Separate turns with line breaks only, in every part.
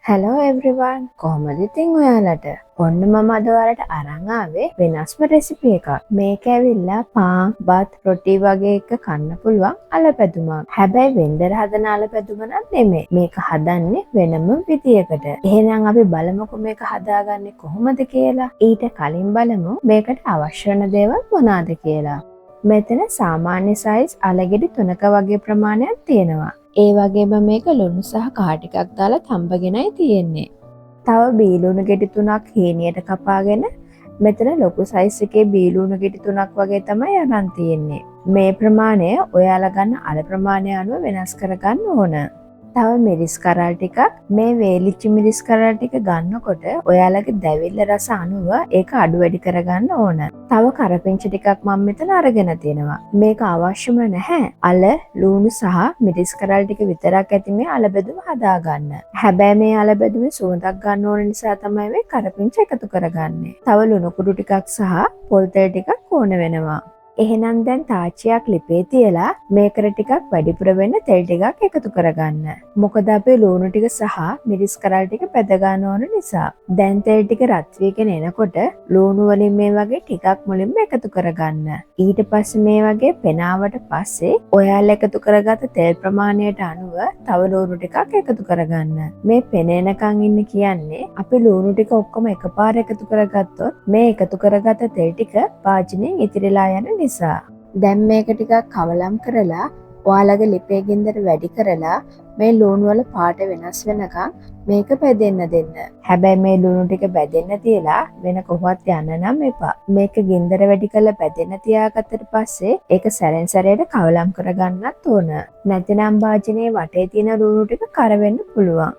Hello everyone. කොහොමද ඉතින් ඔයාලට? ඔන්න මම අද ඔයාලට අරන් ආවේ වෙනස්ම රෙසිපි එකක්. මේක ඇවිල්ලා පාන්, බත්, රොටි වගේ එක කන්න පුළුවන් අලපැදුමක්. හැබැයි වෙන්දර හදන අලපැදුම නෙමෙයි. මේක හදන්නේ වෙනම විදියකට. එහෙනම් අපි බලමුකෝ මේක හදාගන්නේ කොහොමද කියලා. ඊට කලින් බලමු මේකට අවශ්‍ය වෙන දේවල් මොනවාද කියලා. මෙතන සාමාන්‍ය සයිස් අලගෙඩි 3ක වගේ ප්‍රමාණයක් තියෙනවා. ඒ වගේම මේක ලුණු සහ කහ ටිකක් දාලා තඹගෙනයි තියෙන්නේ. තව බීලුණු ගෙඩි 3ක් හීනියට කපාගෙන මෙතන ලොකු සයිස් එකේ බීලුණු ගෙඩි 3ක් වගේ තමයි අරන් තියෙන්නේ. මේ ප්‍රමාණය ඔයාලා ගන්න අල ප්‍රමාණය අනුව වෙනස් කරගන්න ඕන. තව මිරිස් කරල් ටිකක් මේ වේලිච්ච මිරිස් කරල් ටික ගන්නකොට ඔයාලගේ දැවිල්ල රස අනුව ඒක අඩු වැඩි කරගන්න ඕන. තව කරපිංච ටිකක් මම මෙතන අරගෙන තියෙනවා. මේක අවශ්‍යම නැහැ. අල, ලුණු සහ මිරිස් කරල් ටික විතරක් ඇති මේ අලබෙදුම හදාගන්න. හැබැයි මේ අලබෙදුමේ සුවඳක් ගන්න ඕන නිසා තමයි මේ කරපිංච එකතු කරගන්නේ. තව ලුණු කුඩු ටිකක් සහ පොල් තෙල් ටිකක් ඕන වෙනවා. එහෙනම් දැන් තාච්චියක් ලිපේ තියලා මේකට ටිකක් වැඩිපුර වෙන්න තෙල් ටිකක් එකතු කරගන්න. මොකද අපේ ලුණු ටික සහ මිරිස් කරල් ටික පැද ගන්න ඕන නිසා. දැන් තෙල් ටික රත් වීගෙන එනකොට ලුණු වලින් මේ වගේ ටිකක් මුලින්ම එකතු කරගන්න. ඊට පස්සේ මේ වගේ පෙනාවට පස්සේ ඔයාලා එකතු කරගත්ත තෙල් ප්‍රමාණයට අනුව තව ලුණු ටිකක් එකතු කරගන්න. මේ පෙනෙනකන් ඉන්න කියන්නේ අපි ලුණු ටික ඔක්කොම එකපාර එකතු කරගත්තොත් මේ එකතු කරගත්ත තෙල් ටික වාජිනෙන් ඉතිරිලා යන නිසා. දැන් මේක ටිකක් කවලම් කරලා ඔයාලගේ ලිපේ ගින්දර වැඩි කරලා මේ ලුණු වල පාට වෙනස් වෙනකන් මේක බෙදෙන්න දෙන්න. හැබැයි මේ ලුණු ටික බෙදෙන්න තියලා වෙන කොහොමවත් යන්න නම් එපා. මේක ගින්දර වැඩි කරලා බෙදෙන්න තියාගත්තට පස්සේ ඒක සැරෙන් සැරේට කවලම් කරගන්නත් ඕන. නැතිනම් වාජිනේ වටේ තියෙන ලුණු ටික කර වෙන්න පුළුවන්.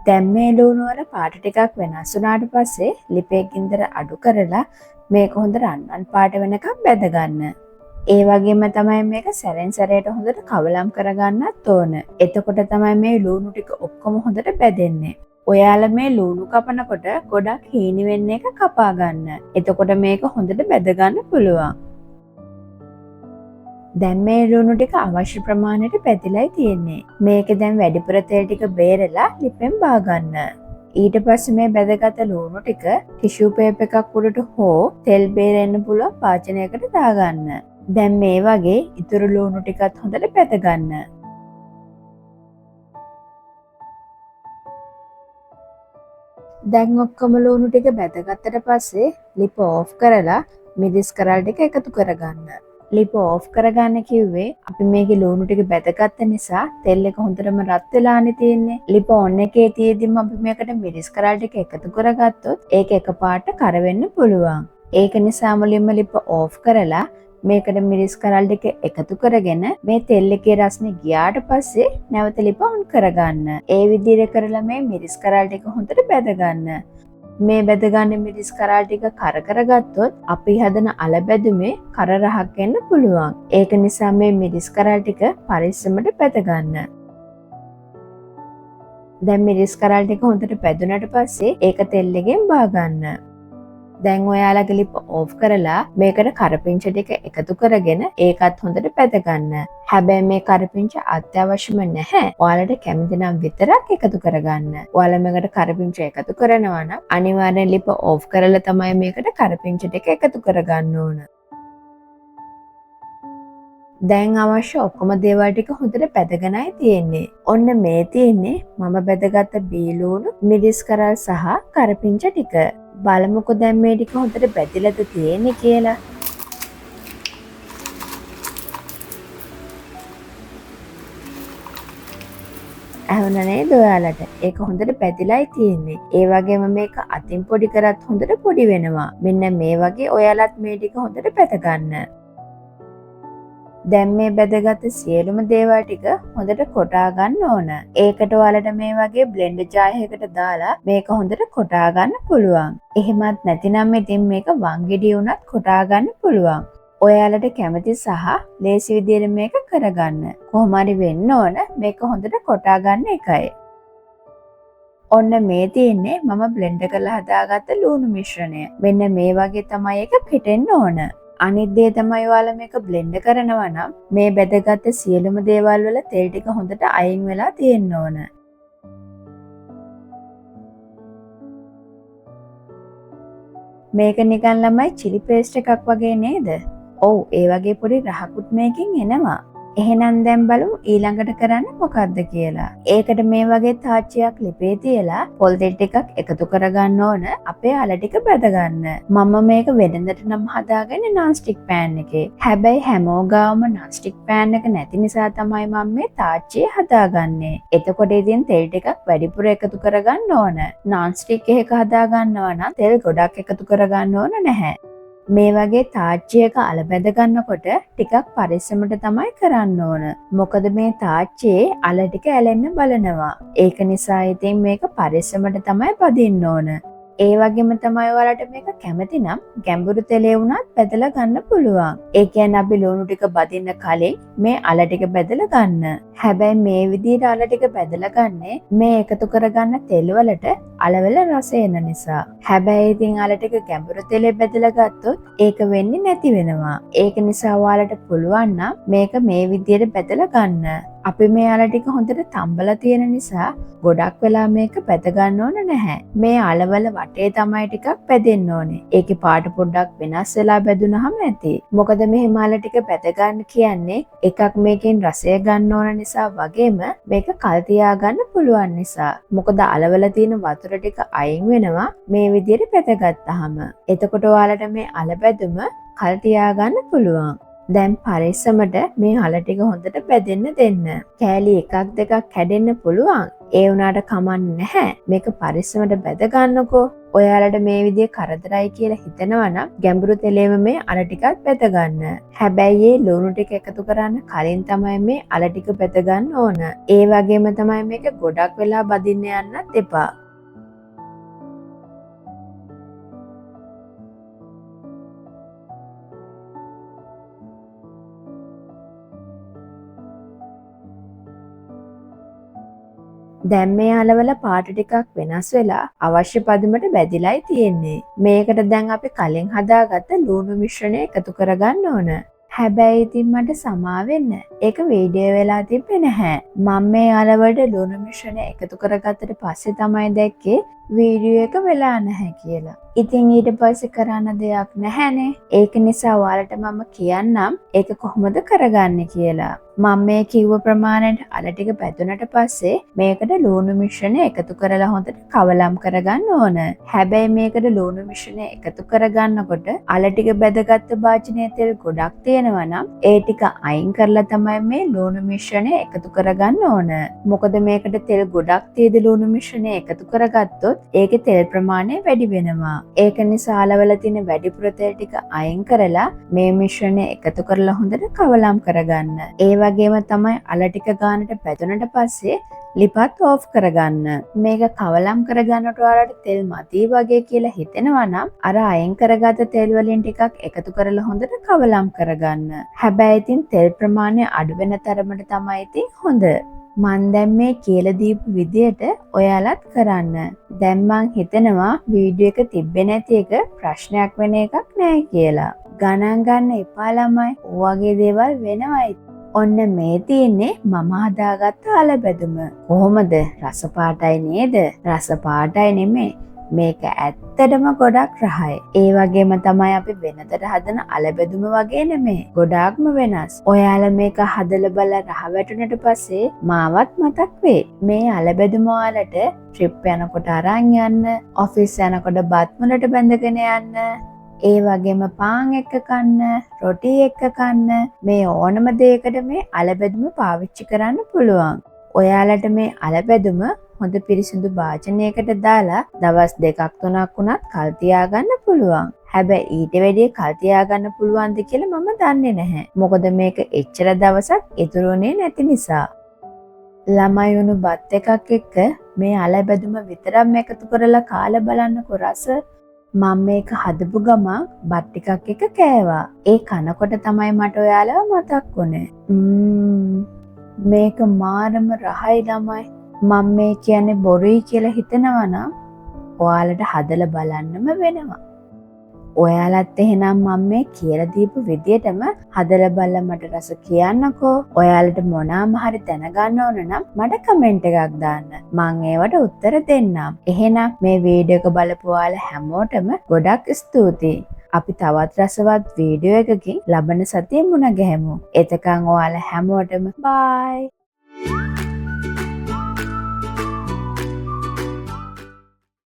දැන් මේ ලුණු වල පාට ටිකක් වෙනස් වුණාට පස්සේ ලිපේ ගින්දර අඩු කරලා මේක හොඳ රන්වන් පාට වෙනකම් බෙද ගන්න. ඒ වගේම තමයි මේක සැරෙන් සැරේට හොඳට කවලම් කරගන්නත් ඕන. එතකොට තමයි මේ ලුණු ටික ඔක්කොම හොඳට බෙදෙන්නේ. ඔයාලා මේ ලුණු කපනකොට ගොඩක් හීනි වෙන්න එක කපා ගන්න. එතකොට මේක හොඳට බෙද ගන්න පුළුවන්. දැන් මේ ලුණු ටික අවශ්‍ය ප්‍රමාණයට පැතිලයි තියෙන්නේ. මේක දැන් වැඩිපුර තෙල් ටික බේරලා ලිපෙන් බා ගන්න. ඊට පස්සේ මේ බැදගත් ලුණු ටික ටිෂු පේපර් එකක් උඩට හෝ තෙල් බේරෙන්න පුළුවන් පාචනයකට දාගන්න. දැන් මේ වගේ ඉතුරු ලුණු ටිකත් හොඳට පැද ගන්න. දැන් ඔක්කොම ලුණු ටික බැදගත්තට පස්සේ ලිප ඕෆ් කරලා මිරිස් කරල් ටික එකතු කරගන්න. ලිප ඕෆ් කරගන්න කිව්වේ අපි මේකේ ලුණු ටික බැදගත්ත නිසා තෙල් එක හොඳටම රත් වෙලානේ තියෙන්නේ. ලිප ඔන් එකේ තියෙද්දිම අපි මේකට මිරිස් කරල් ටික එකතු කරගත්තොත් ඒක එකපාරට කර වෙන්න පුළුවන්. ඒක නිසා මුලින්ම ලිප ඕෆ් කරලා මේකට මිරිස් කරල් ටික එකතු කරගෙන මේ තෙල් එකේ රසනේ ගියාට පස්සේ නැවත ලිප ඔන් කරගන්න. ඒ විදිහට කරලා මේ මිරිස් කරල් ටික හොඳට බැද ගන්න. මේ බෙදගන්න මිරිස් කරල් ටික කර කරගත්තොත් අපි හදන අල බැදුමේ කර රහක් එන්න පුළුවන්. ඒක නිසා මේ මිරිස් කරල් ටික පරිස්සමට බෙද ගන්න. දැන් මිරිස් කරල් ටික හොඳට බෙදුනට පස්සේ ඒක තෙල් එකෙන් බා ගන්න. දැන් ඔයාලගේ ලිප ඕෆ් කරලා මේකට කරපිංච ටික එකතු කරගෙන ඒකත් හොඳට බෙද ගන්න. හැබැයි මේ කරපිංච අත්‍යවශ්‍යම නැහැ. ඔයාලට කැමති නම් විතරක් එකතු කරගන්න. ඔයාලා මේකට කරපිංච එකතු කරනවා නම් අනිවාර්යෙන් ලිප ඕෆ් කරලා තමයි මේකට කරපිංච ටික එකතු කරගන්න ඕන. දැන් අවශ්‍ය ඔක්කොම දේවල් ටික හොඳට බෙදගෙනයි තියෙන්නේ. ඔන්න මේ තියෙන්නේ මම බෙදගත්ත බීලුණු, මිරිස් කරල් සහ කරපිංච ටික. බලමුකෝ දැන් මේ ටික හොඳට බැදිලාද තියෙන්නේ කියලා. ඇහුණා නේද ඔයාලට? ඒක හොඳට බැදිලායි තියෙන්නේ. ඒ වගේම මේක අතින් පොඩි කරත් හොඳට පොඩි වෙනවා. මෙන්න මේ වගේ ඔයාලත් මේ ටික හොඳට බැද ගන්න. දැන් මේ බෙදගත් සියලුම දේවල් ටික හොඳට කොටා ගන්න ඕන. ඒකට ඔයාලට මේ වගේ බ්ලෙන්ඩර් ජාරයකට දාලා මේක හොඳට කොටා ගන්න පුළුවන්. එහෙමත් නැතිනම් ඉතින් මේක වංගෙඩිය උනත් කොටා ගන්න පුළුවන්. ඔයාලට කැමති සහ ලේසි විදියට මේක කරගන්න. කොහොම හරි වෙන්න ඕන මේක හොඳට කොටා ගන්න එකයි. ඔන්න මේ තියෙන්නේ මම බ්ලෙන්ඩර් කරලා හදාගත්ත ලුණු මිශ්‍රණය. මෙන්න මේ වගේ තමයි ඒක පිටෙන්න ඕන. අනිත් දේ තමයි ඔයාලා මේක බ්ලෙන්ඩ් කරනවා නම් මේ බෙදගත් සියලුම දේවල් වල තෙල් ටික හොඳට අයින් වෙලා තියෙන්න ඕන. මේක නිකන් ළමයි චිලි පේස්ට් එකක් වගේ නේද? ඔව් ඒ වගේ පොඩි රහකුත් මේකෙන් එනවා. එහෙනම් දැන් බලමු ඊළඟට කරන්නේ මොකක්ද කියලා. ඒකට මේ වගේ තාච්චියක් ලිපේ තියලා පොල් තෙල් ටිකක් එකතු කරගන්න ඕන අපේ අල ටික බැද ගන්න. මම මේක වෙළඳට නම් හදාගන්නේ non stick pan එකේ. හැබැයි හැමෝගාවම non stick pan එක නැති නිසා තමයි මම මේ තාච්චිය හදාගන්නේ. එතකොට ඉතින් තෙල් ටිකක් වැඩිපුර එකතු කරගන්න ඕන. non stick එකක හදාගන්නවා නම් තෙල් ගොඩක් එකතු කරගන්න ඕන නැහැ. මේ වගේ තාච්චියක අල බැද ගන්නකොට ටිකක් පරිස්සමට තමයි කරන්න ඕන. මොකද මේ තාච්චියේ අල ටික ඇලෙන්න බලනවා. ඒක නිසා ඉතින් මේක පරිස්සමට තමයි බදින්න ඕන. ඒ වගේම තමයි ඔයාලට මේක කැමති නම් ගැඹුරු තෙලේ වුණත් බෙදලා ගන්න පුළුවන්. ඒ කියන්නේ අපි ලුණු ටික බදින්න කලින් මේ අල ටික බෙදලා ගන්න. හැබැයි මේ විදිහට අල ටික බෙදලා ගන්නේ මේ එකතු කරගන්න තෙල් වලට අලවල රස එන නිසා. හැබැයි ඉතින් අල ටික ගැඹුරු තෙලේ බෙදලා ගත්තොත් ඒක වෙන්නේ නැති වෙනවා. ඒක නිසා ඔයාලට පුළුවන් නම් මේක මේ විදිහට බෙදලා ගන්න. අපි මේ අල ටික හොඳට තම්බලා තියෙන නිසා ගොඩක් වෙලා මේක බෙද ගන්න ඕන නැහැ. මේ අලවල වටේ තමයි ටිකක් බෙදෙන්න ඕනේ. ඒකේ පාට පොඩ්ඩක් වෙනස් වෙලා බෙදුනහම ඇති. මොකද මෙහෙම අල ටික බෙද ගන්න කියන්නේ එකක් මේකෙන් රසය ගන්න ඕන නිසා වගේම මේක කල් තියා ගන්න පුළුවන් නිසා. මොකද අලවල තියෙන වතුර ටික අයින් වෙනවා මේ විදිහට බෙදගත්තාම. එතකොට ඔයාලට මේ අල බෙදුම කල් තියා ගන්න පුළුවන්. දැන් පරිස්සමට මේ අල ටික හොඳට බෙදෙන්න දෙන්න. කෑලි එකක් දෙකක් කැඩෙන්න පුළුවන්. ඒ වුණාට කමක් නැහැ. මේක පරිස්සමට බෙද ගන්නකෝ. ඔයාලට මේ විදිහේ කරදරයි කියලා හිතනවා නම් ගැඹුරු තෙලේම මේ අල ටිකක් බෙද ගන්න. හැබැයි මේ ලුණු ටික එකතු කරන්න කලින් තමයි මේ අල ටික බෙද ගන්න ඕන. ඒ වගේම තමයි මේක ගොඩක් වෙලා බදින්න යන්නත් එපා. දැන් මේ අලවල පාට ටිකක් වෙනස් වෙලා අවශ්‍ය පදමට බැදිලායි තියෙන්නේ. මේකට දැන් අපි කලින් හදාගත්ත ලුණු මිශ්‍රණය එකතු කරගන්න ඕන. හැබැයි ඉතින් මට සමා වෙන්න. ඒක වීඩියෝ වෙලා තිබ්බේ නැහැ. මම මේ අලවලට ලුණු මිශ්‍රණය එකතු කරගත්තට පස්සේ තමයි දැක්කේ වීඩියෝ එක වෙලා නැහැ කියලා. ඉතින් ඊට පස්සේ කරන්න දෙයක් නැහැනේ. ඒක නිසා ඔයාලට මම කියන්නම් ඒක කොහොමද කරගන්නේ කියලා. මම මේ කිව්ව ප්‍රමාණයට අල ටික බැදුනට පස්සේ මේකට ලුණු මිශ්‍රණය එකතු කරලා හොඳට කවලම් කරගන්න ඕන. හැබැයි මේකට ලුණු මිශ්‍රණය එකතු කරගන්නකොට අල ටික බැදගත්තු භාජනයේ තෙල් ගොඩක් තියෙනවා නම් ඒ ටික අයින් කරලා තමයි මේ ලුණු මිශ්‍රණය එකතු කරගන්න ඕන. මොකද මේකට තෙල් ගොඩක් තියෙද ලුණු මිශ්‍රණය එකතු කරගත්තොත් ඒකේ තෙල් ප්‍රමාණය වැඩි වෙනවා. ඒක නිසා අලවල තියෙන වැඩිපුර තෙල් ටික අයින් කරලා මේ මිශ්‍රණය එකතු කරලා හොඳට කවලම් කරගන්න. ඒ වගේම තමයි අල ටික ගානට බැදුනට පස්සේ ලිපත් ඕෆ් කරගන්න. මේක කවලම් කරගන්නට ඔයාලට තෙල් මදි වගේ කියලා හිතෙනවා නම් අර අයින් කරගත්ත තෙල් වලින් ටිකක් එකතු කරලා හොඳට කවලම් කරගන්න. හැබැයි ඉතින් තෙල් ප්‍රමාණය අඩු වෙන තරමට තමයි ඉතින් හොඳ. මන් දැන් මේ කියලා දීපු විදියට ඔයාලත් කරන්න. දැන් මං හිතනවා වීඩියෝ එක තිබ්බේ නැති එක ප්‍රශ්නයක් වෙන එකක් නෑ කියලා. ගණන් ගන්න එපා ළමයි. ඔයගේ දේවල් වෙනවයි. ඔන්න මේ තියෙන්නේ මම හදාගත්ත අල බැදුම. කොහොමද? රස පාටයි නේද? රස පාටයි නෙමෙයි. මේක ඇත්තටම ගොඩක් රහයි. ඒ වගේම තමයි අපි වෙනදට හදන අල බැදුම වගේ නෙමෙයි. ගොඩාක්ම වෙනස්. ඔයාලා මේක හදලා බලලා රහ වැටුණට පස්සේ මාවත් මතක් වෙයි. මේ අල බැදුම ඔයාලට ට්‍රිප් යනකොට අරන් යන්න, ඔෆිස් යනකොට බත් වලට බැඳගෙන යන්න, ඒ වගේම පාන් එක්ක කන්න, රොටි එක්ක කන්න, මේ ඕනම දෙයකට මේ අල බැදුම පාවිච්චි කරන්න පුළුවන්. ඔයාලට මේ අල බැදුම හොඳ පිරිසිදු භාජනයකට දාලා දවස් 2-3ක් වුණත් කල් තියාගන්න පුළුවන්. හැබැයි ඊට වැඩිය කල් තියාගන්න පුළුවන්ද කියලා මම දන්නේ නැහැ. මොකද මේක එච්චර දවසක් ඉතුරුනේ නැති නිසා. ළමයි වුණු බත් එකක් එක්ක මේ අල බැදුම විතරක් එකතු කරලා කාලා බලන්නකො රස. මම මේක හදපු ගමන් බත් ටිකක් එක කෑවා. ඒ කනකොට තමයි මට ඔයාලව මතක් වුණේ. මේක මාරම රහයි ළමයි. මම මේ කියන්නේ බොරුයි කියලා හිතනවා නම් ඔයාලට හදලා බලන්නම වෙනවා. ඔයාලත් එහෙනම් මම මේ කියලා දීපු විදියටම හදලා බලලා මට රස කියන්නකෝ. ඔයාලට මොනාම හරි දැනගන්න ඕන නම් මට කමෙන්ට් එකක් දාන්න. මං ඒවට උත්තර දෙන්නම්. එහෙනම් මේ වීඩියෝ එක බලපු ඔයාලා හැමෝටම ගොඩක් ස්තුතියි. අපි තවත් රසවත් වීඩියෝ එකකින් ලබන සතියේ මුණ ගැහෙමු. එතකන් ඔයාලා හැමෝටම බයි.